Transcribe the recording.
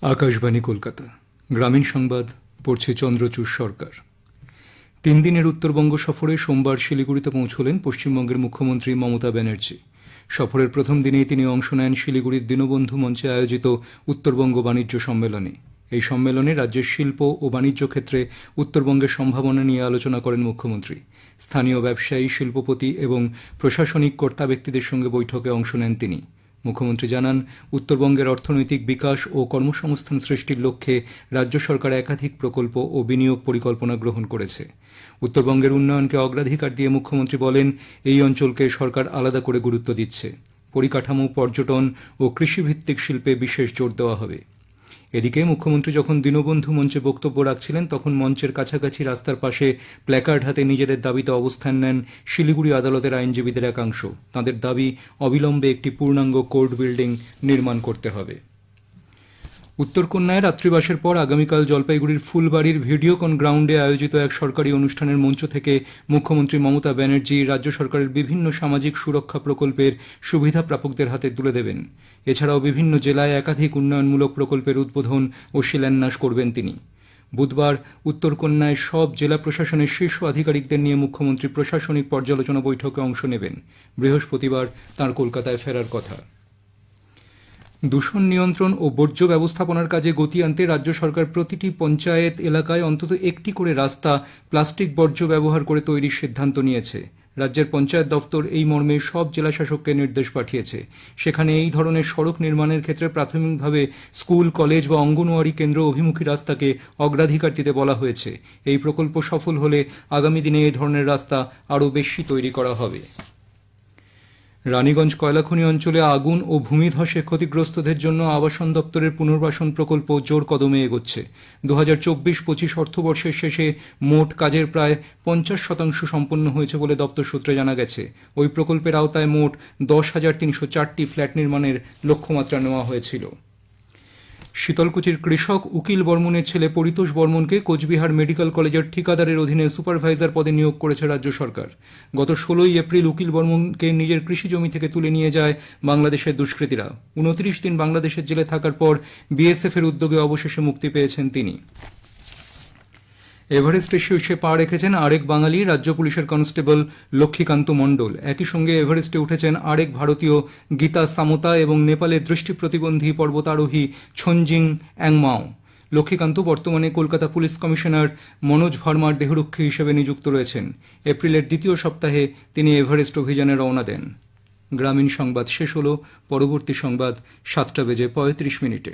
আকাশবাণী কলকাতা গ্রামীণ সংবাদ পড়ছে চন্দ্রচূড় সরকার। 3 দিনের উত্তরবঙ্গ সফরে সোমবার শিলিগুড়িতে পৌঁছলেন পশ্চিমবঙ্গের মুখ্যমন্ত্রী মমতা ব্যানার্জি। সফরের প্রথম দিনেই তিনি অংশ নেন শিলিগুড়ির দীনবন্ধু মঞ্চে আয়োজিত উত্তরবঙ্গ বাণিজ্য সম্মেলনে। এই সম্মেলনে রাজ্যের শিল্প ও বাণিজ্য ক্ষেত্রে উত্তরবঙ্গের সম্ভাবনা নিয়ে আলোচনা করেন মুখ্যমন্ত্রী। স্থানীয় ব্যবসায়ী, শিল্পপতি এবং প্রশাসনিক কর্তা ব্যক্তিদের সঙ্গে বৈঠকে অংশ নেন তিনি। মুখ্যমন্ত্রী জানান, উত্তরবঙ্গের অর্থনৈতিক বিকাশ ও কর্মসংস্থান সৃষ্টির লক্ষ্যে রাজ্য সরকার একাধিক প্রকল্প ও বিনিয়োগ পরিকল্পনা গ্রহণ করেছে। উত্তরবঙ্গের উন্নয়নকে অগ্রাধিকার দিয়ে মুখ্যমন্ত্রী বলেন, এই অঞ্চলকে সরকার আলাদা করে গুরুত্ব দিচ্ছে। পরিকাঠামো, পর্যটন ও কৃষিভিত্তিক শিল্পে বিশেষ জোর দেওয়া হবে। এদিকে মুখ্যমন্ত্রী যখন দীনবন্ধু মঞ্চে বক্তব্য রাখছিলেন, তখন মঞ্চের কাছাকাছি রাস্তার পাশে প্ল্যাকার্ড হাতে নিজেদের দাবিতে অবস্থান নেন শিলিগুড়ি আদালতের আইনজীবীদের একাংশ। তাঁদের দাবি, অবিলম্বে একটি পূর্ণাঙ্গ কোর্ট বিল্ডিং নির্মাণ করতে হবে। উত্তরকন্যায় রাত্রিবাসের পর আগামীকাল জলপাইগুড়ির ফুলবাড়ির ভিডিওকন গ্রাউন্ডে আয়োজিত এক সরকারি অনুষ্ঠানের মঞ্চ থেকে মুখ্যমন্ত্রী মমতা ব্যানার্জি রাজ্য সরকারের বিভিন্ন সামাজিক সুরক্ষা প্রকল্পের সুবিধা প্রাপকদের হাতে তুলে দেবেন। এছাড়াও বিভিন্ন জেলায় একাধিক উন্নয়নমূলক প্রকল্পের উদ্বোধন ও শিলান্যাস করবেন তিনি। বুধবার উত্তরকন্যায় সব জেলা প্রশাসনের শীর্ষ আধিকারিকদের নিয়ে মুখ্যমন্ত্রী প্রশাসনিক পর্যালোচনা বৈঠকে অংশ নেবেন। বৃহস্পতিবার তাঁর কলকাতায় ফেরার কথা। দূষণ নিয়ন্ত্রণ ও বর্জ্য ব্যবস্থাপনার কাজে গতি আনতে রাজ্য সরকার প্রতিটি পঞ্চায়েত এলাকায় অন্তত একটি করে রাস্তা প্লাস্টিক বর্জ্য ব্যবহার করে তৈরির সিদ্ধান্ত নিয়েছে। রাজ্যের পঞ্চায়েত দফতর এই মর্মে সব জেলাশাসককে নির্দেশ পাঠিয়েছে। সেখানে এই ধরনের সড়ক নির্মাণের ক্ষেত্রে প্রাথমিকভাবে স্কুল, কলেজ বা অঙ্গনওয়াড়ি কেন্দ্র অভিমুখী রাস্তাকে অগ্রাধিকার দিতে বলা হয়েছে। এই প্রকল্প সফল হলে আগামী দিনে এই ধরনের রাস্তা আরও বেশি তৈরি করা হবে। রানীগঞ্জ কয়লাখনি অঞ্চলে আগুন ও ভূমিধসে ক্ষতিগ্রস্তদের জন্য আবাসন দপ্তরের পুনর্বাসন প্রকল্প জোর কদমে এগোচ্ছে। 2024-25 অর্থবর্ষের শেষে মোট কাজের প্রায় 50% সম্পন্ন হয়েছে বলে দপ্তর সূত্রে জানা গেছে। ওই প্রকল্পের আওতায় মোট 10,304টি ফ্ল্যাট নির্মাণের লক্ষ্যমাত্রা নেওয়া হয়েছিল। শীতলকুচির কৃষক উকিল বর্মনের ছেলে পরিতোষ বর্মনকে কোচবিহার মেডিকেল কলেজের ঠিকাদারের অধীনে সুপারভাইজার পদে নিয়োগ করেছে রাজ্য সরকার। গত 16 এপ্রিল উকিল বর্মনকে নিজের কৃষি জমি থেকে তুলে নিয়ে যায় বাংলাদেশের দুষ্কৃতীরা। 29 দিন বাংলাদেশের জেলে থাকার পর বিএসএফ এর উদ্যোগে অবশেষে মুক্তি পেয়েছেন তিনি। এভারেস্টের শীর্ষে পা রেখেছেন আরেক বাঙালি, রাজ্য পুলিশের কনস্টেবল লক্ষ্মীকান্ত মণ্ডল। একই সঙ্গে এভারেস্টে উঠেছেন আরেক ভারতীয় গীতা সামোতা এবং নেপালের দৃষ্টি প্রতিবন্ধী পর্বতারোহী ছঞ্জিং অ্যাংমাও। লক্ষ্মীকান্ত বর্তমানে কলকাতা পুলিশ কমিশনার মনোজ ভার্মার দেহরক্ষী হিসেবে নিযুক্ত রয়েছেন। এপ্রিলের দ্বিতীয় সপ্তাহে তিনি এভারেস্ট অভিযানে রওনা দেন। গ্রামীণ সংবাদ শেষ হল। পরবর্তী সংবাদ 7টা বেজে 35 মিনিটে।